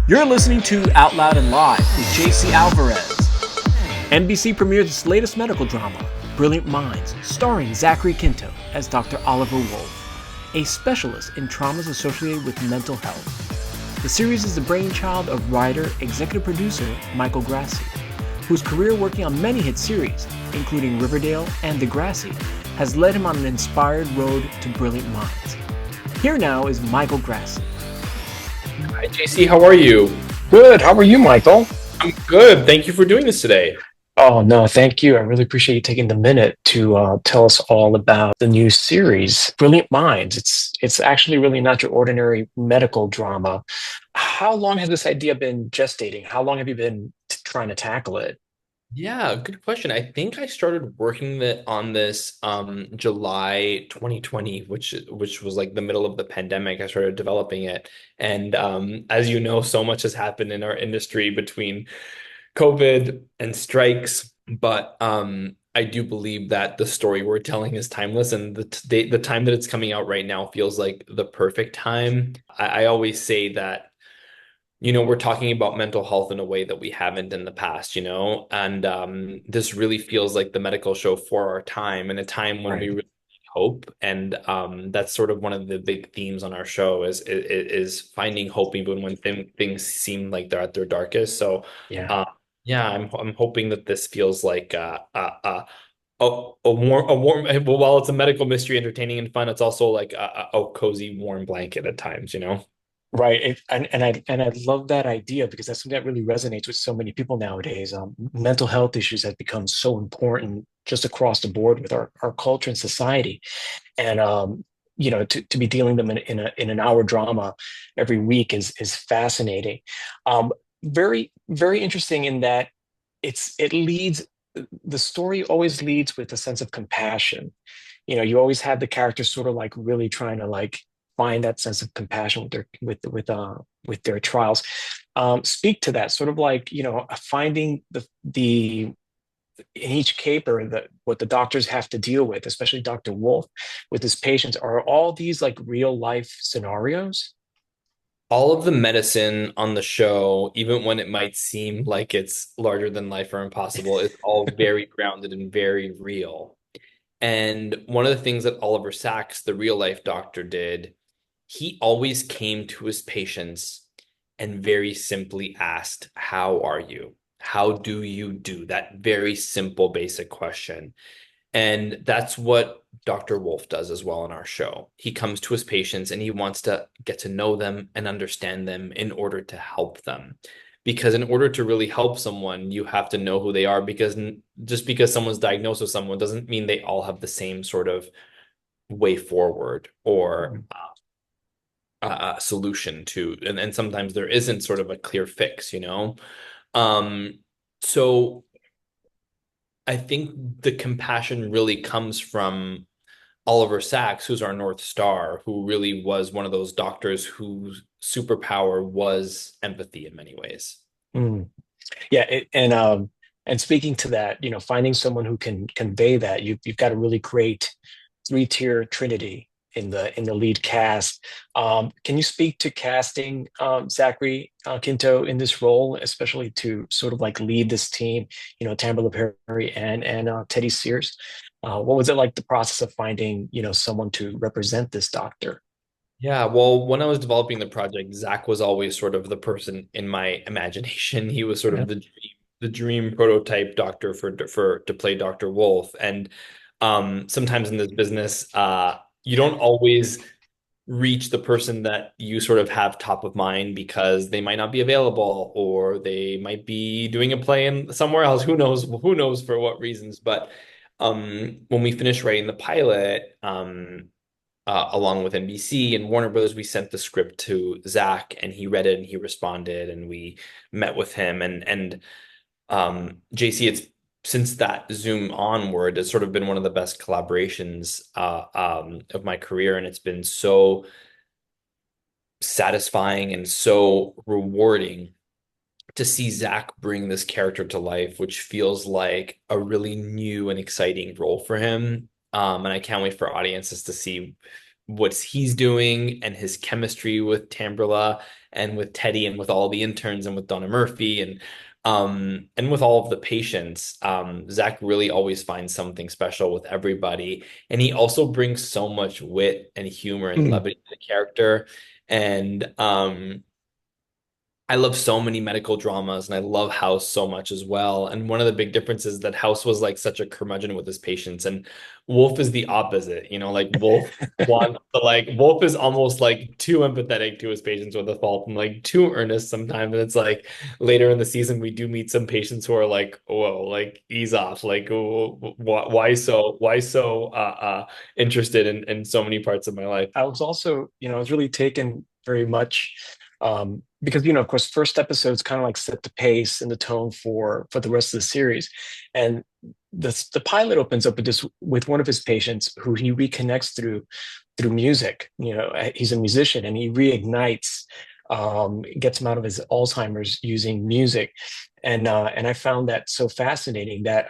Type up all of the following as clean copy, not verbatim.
You're listening to Out Loud and Live with JC Alvarez. NBC premiered its latest medical drama, Brilliant Minds, starring Zachary Quinto as Dr. Oliver Wolf, a specialist in traumas associated with mental health. The series is the brainchild of writer, executive producer Michael Grassi, whose career working on many hit series, including Riverdale and The Grassi, has led him on an inspired road to brilliant minds. Here now is Michael Grassi. Hi, JC. How are you? Good. How are you, Michael? I'm good. Thank you for doing this today. Oh, no, thank you. I really appreciate you taking the minute to tell us all about the new series, Brilliant Minds. It's actually really not your ordinary medical drama. How long has this idea been gestating? How long have you been trying to tackle it? Yeah, good question. I think I started working on this July 2020, which was like the middle of the pandemic. I started developing it. And as you know, so much has happened in our industry between COVID and strikes, but I do believe that the story we're telling is timeless, and the time that it's coming out right now feels like the perfect time. I always say that, we're talking about mental health in a way that we haven't in the past, and this really feels like the medical show for our time, and a time when we Right. really need hope. And that's sort of one of the big themes on our show is finding hope even when things seem like they're at their darkest. So Yeah. uh, yeah, I'm hoping that this feels like a warm well, while it's a medical mystery, entertaining and fun, it's also like a cozy warm blanket at times. Right. And I love that idea because that's something that really resonates with so many people nowadays. Mental health issues have become so important just across the board with our culture and society. And to be dealing them in an hour drama every week is fascinating. Very very interesting in that it leads the story always leads with a sense of compassion. You always have the characters sort of like really trying to like find that sense of compassion with their trials. Speak to that sort of like finding the in each caper that what the doctors have to deal with, especially Dr. Wolf with his patients, are all these like real life scenarios. All of the medicine on the show, even when it might seem like it's larger than life or impossible, is all very grounded and very real. And one of the things that Oliver Sacks, the real life doctor, did, he always came to his patients and very simply asked, "How are you? How do you do?" That very simple, basic question. And that's what Dr. Wolf does as well in our show. He comes to his patients and he wants to get to know them and understand them in order to help them. Because in order to really help someone, you have to know who they are, because just because someone's diagnosed with someone doesn't mean they all have the same sort of way forward or solution to, and sometimes there isn't sort of a clear fix. Um, so I think the compassion really comes from Oliver Sacks, who's our North Star, who really was one of those doctors whose superpower was empathy in many ways. Mm. Yeah, and speaking to that, finding someone who can convey that, you've got a really great three-tier trinity in the lead cast. Can you speak to casting Zachary Quinto in this role, especially to sort of like lead this team? Tamara Perry and Teddy Sears. What was it like the process of finding someone to represent this doctor? Yeah, well, when I was developing the project, Zach was always sort of the person in my imagination. He was sort Yeah. of the dream prototype doctor for to play Dr. Wolf. And sometimes in this business, you don't always reach the person that you sort of have top of mind because they might not be available, or they might be doing a play in somewhere else. Who knows for what reasons. But when we finished writing the pilot, along with NBC and Warner Brothers, we sent the script to Zach, and he read it and he responded, and we met with him. And JC, it's since that Zoom onward, it's sort of been one of the best collaborations of my career, and it's been so satisfying and so rewarding to see Zach bring this character to life, which feels like a really new and exciting role for him. And I can't wait for audiences to see what he's doing and his chemistry with Tamberla and with Teddy and with all the interns and with Donna Murphy and with all of the patients. Zach really always finds something special with everybody. And he also brings so much wit and humor and Mm. levity to the character. And I love so many medical dramas and I love House so much as well. And one of the big differences is that House was like such a curmudgeon with his patients and Wolf is the opposite, like Wolf is almost like too empathetic to his patients with a fault and like too earnest sometimes. And it's like later in the season we do meet some patients who are like, whoa, like ease off, like why so interested in so many parts of my life. I was also, I was really taken very much because, of course, first episodes kind of like set the pace and the tone for the rest of the series, and the pilot opens up with this with one of his patients who he reconnects through music. He's a musician and he reignites, gets him out of his Alzheimer's using music, and I found that so fascinating that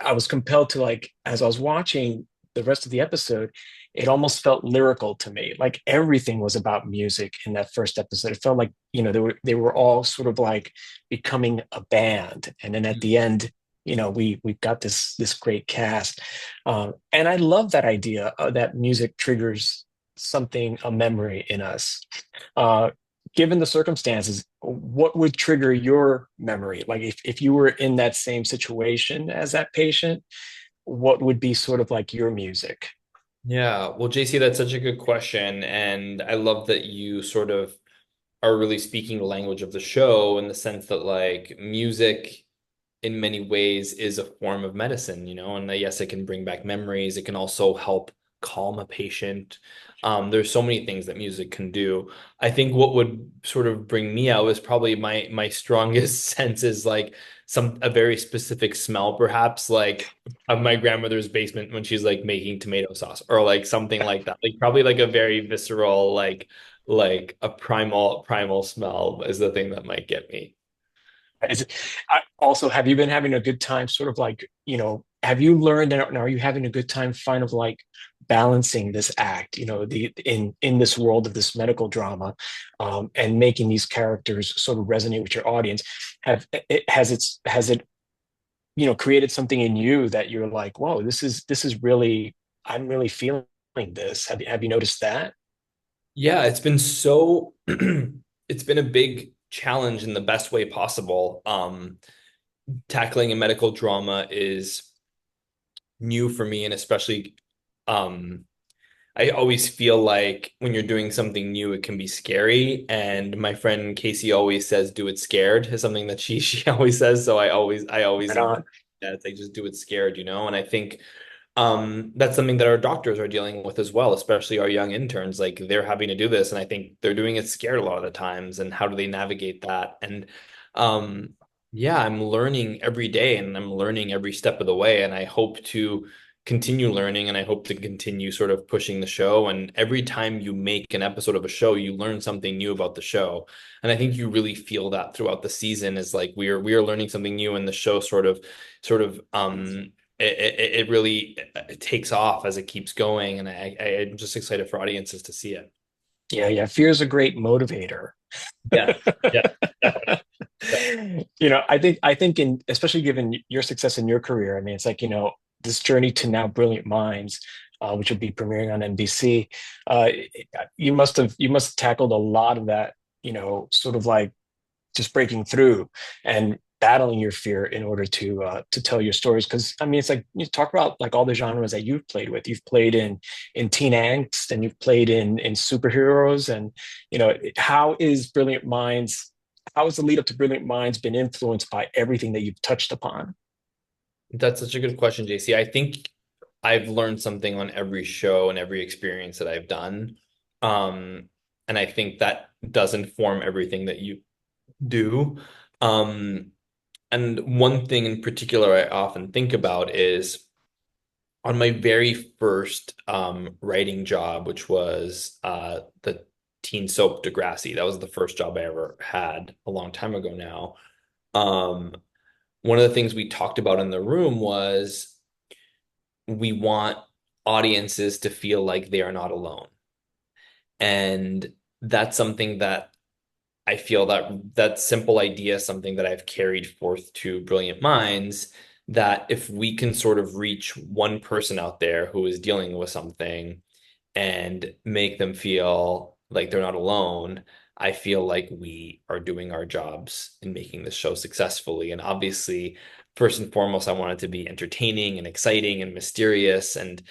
I was compelled to, like, as I was watching the rest of the episode, it almost felt lyrical to me. Like everything was about music in that first episode. It felt like, they were all sort of like becoming a band. And then at the end, we've got this great cast. And I love that idea that music triggers something, a memory in us. Uh, Given the circumstances, what would trigger your memory? Like if you were in that same situation as that patient, what would be sort of like your music? Yeah, well, JC, that's such a good question. And I love that you sort of are really speaking the language of the show in the sense that like music in many ways is a form of medicine, and that, yes, it can bring back memories. It can also help calm a patient. There's so many things that music can do. I think what would sort of bring me out is probably my strongest sense is like a very specific smell, perhaps like of my grandmother's basement when she's like making tomato sauce or like something like that. Like probably like a very visceral, like a primal smell is the thing that might get me. Also, have you been having a good time, sort of like, have you learned and are you having a good time kind of like balancing this act, the in this world of this medical drama, and making these characters sort of resonate with your audience? Has it created something in you that you're like, whoa, this is really, I'm really feeling this. Have you noticed that? Yeah, it's been so it's been a big challenge in the best way possible. Tackling a medical drama is new for me, and especially um I always feel like when you're doing something new, it can be scary. And my friend Casey always says, "Do it scared," is something that she always says. So I always Right on. yeah, it's like just do it scared. And I think that's something that our doctors are dealing with as well, especially our young interns. Like they're having to do this, and I think they're doing it scared a lot of the times. And how do they navigate that? And um, yeah, I'm learning every day, and I'm learning every step of the way. And I hope to continue learning, and I hope to continue sort of pushing the show. And every time you make an episode of a show, you learn something new about the show. And I think you really feel that throughout the season is like we are learning something new, and the show sort of it really takes off as it keeps going, and I'm just excited for audiences to see it. Yeah, yeah. Fear is a great motivator. Yes, yes, definitely. I think in, especially given your success in your career, I mean, it's like, this journey to now Brilliant Minds, which will be premiering on NBC. Uh, you must have tackled a lot of that, sort of like just breaking through and battling your fear in order to tell your stories. Because I mean, it's like you talk about like all the genres that you've played with. You've played in teen angst, and you've played in superheroes, and how is Brilliant Minds? How has the lead up to Brilliant Minds been influenced by everything that you've touched upon? That's such a good question, JC. I think I've learned something on every show and every experience that I've done. Um, and I think that does inform everything that you do. Um, and one thing in particular I often think about is on my very first writing job, which was the teen soap Degrassi. That was the first job I ever had a long time ago now. Um, One of the things we talked about in the room was we want audiences to feel like they are not alone. And that's something that I feel that simple idea is something that I've carried forth to Brilliant Minds, that if we can sort of reach one person out there who is dealing with something and make them feel like they're not alone, I feel like we are doing our jobs in making this show successfully. And obviously, first and foremost, I want it to be entertaining and exciting and mysterious and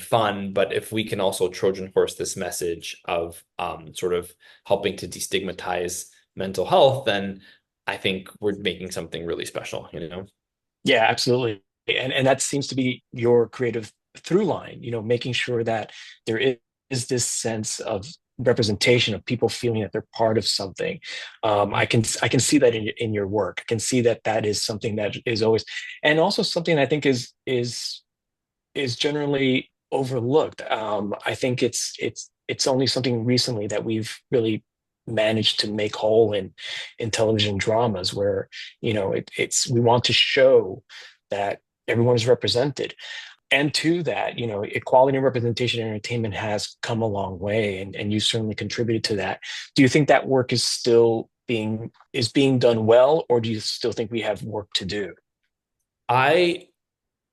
fun. But if we can also Trojan horse this message of sort of helping to destigmatize mental health, then I think we're making something really special, you know? Yeah, absolutely. And that seems to be your creative through line, making sure that there is this sense of representation of people feeling that they're part of something. I can see that in your work. I can see that that is something that is always, and also something I think is generally overlooked. I think it's only something recently that we've really managed to make whole in television dramas where it's we want to show that everyone is represented. And to that, equality and representation in entertainment has come a long way, and you certainly contributed to that. Do you think that work is being done well, or do you still think we have work to do? I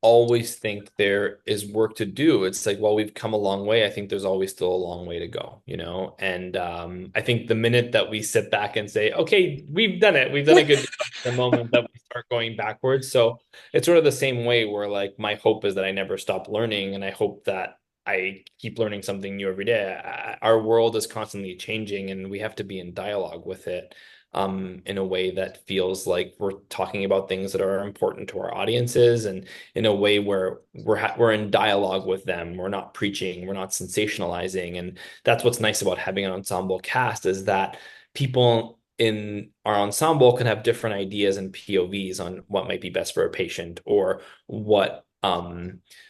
always think there is work to do. It's like, well, we've come a long way. I think there's always still a long way to go, you know? And I think the minute that we sit back and say, okay, we've done it, we've done a good job, the moment that we start going backwards. So it's sort of the same way where like my hope is that I never stop learning. And I hope that I keep learning something new every day. Our world is constantly changing and we have to be in dialogue with it. In a way that feels like we're talking about things that are important to our audiences, and in a way where we're in dialogue with them. We're not preaching, we're not sensationalizing, and that's what's nice about having an ensemble cast is that people in our ensemble can have different ideas and POVs on what might be best for a patient or what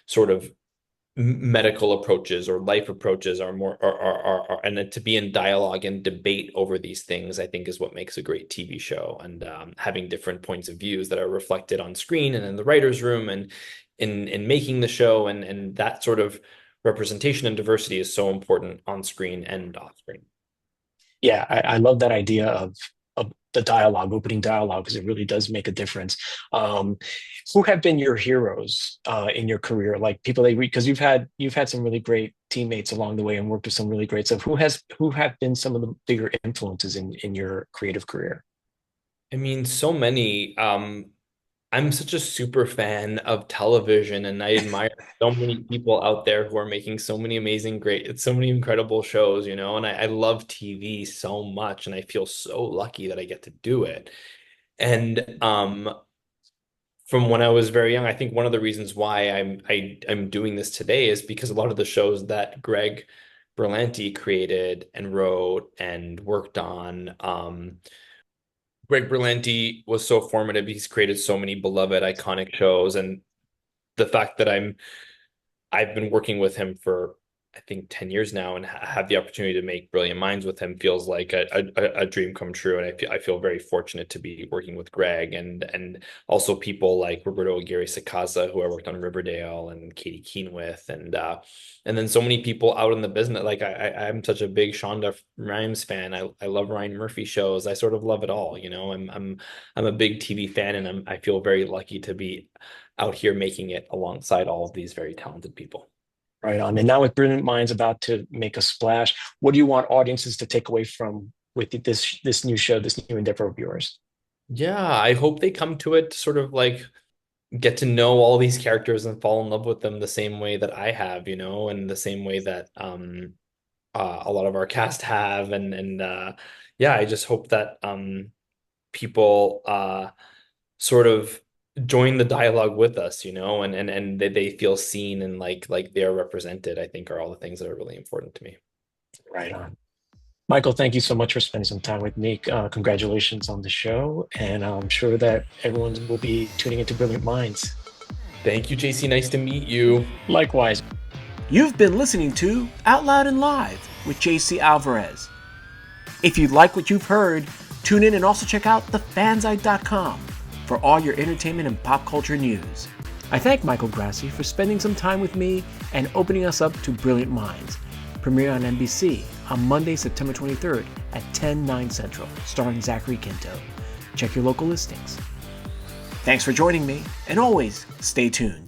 sort of medical approaches or life approaches are more and then to be in dialogue and debate over these things, I think is what makes a great TV show. And having different points of views that are reflected on screen and in the writer's room and in making the show, and that sort of representation and diversity is so important on screen and off screen. Yeah, I love that idea of the dialogue, opening dialogue, because it really does make a difference. Um, who have been your heroes in your career? Like people that because you've had some really great teammates along the way and worked with some really great stuff. Who have been some of the bigger influences in your creative career? I mean, so many. I'm such a super fan of television, and I admire so many people out there who are making so many amazing, great, so many incredible shows, you know. And I love TV so much, and I feel so lucky that I get to do it. And from when I was very young, I think one of the reasons why I'm doing this today is because a lot of the shows that Greg Berlanti created and wrote and worked on. Greg Berlanti was so formative. He's created so many beloved, iconic shows, and the fact that I've been working with him for I think 10 years now and have the opportunity to make Brilliant Minds with him feels like a dream come true. And I feel very fortunate to be working with Greg and also people like Roberto Aguirre Sacasa, who I worked on Riverdale, and Katie Keene with, and then so many people out in the business. Like I'm such a big Shonda Rhimes fan. I love Ryan Murphy shows. I sort of love it all, you know. I'm a big TV fan, and I feel very lucky to be out here making it alongside all of these very talented people. Right on. And now with Brilliant Minds about to make a splash, what do you want audiences to take away from with this new show, this new endeavor of yours? Yeah, I hope they come to it to sort of like get to know all these characters and fall in love with them the same way that I have, you know, and the same way that a lot of our cast have, and yeah, I just hope that people sort of join the dialogue with us, you know, and they feel seen and like they're represented, I think are all the things that are really important to me. Right on. Michael, thank you so much for spending some time with me. Congratulations on the show, and I'm sure that everyone will be tuning into Brilliant Minds. Thank you, JC. Nice to meet you. Likewise. You've been listening to Out Loud and Live with JC Alvarez. If you like what you've heard, tune in and also check out thefanzite.com for all your entertainment and pop culture news. I thank Michael Grassi for spending some time with me and opening us up to Brilliant Minds. premiering on NBC on Monday, September 23rd at 10/9 Central, starring Zachary Quinto. Check your local listings. Thanks for joining me, and always stay tuned.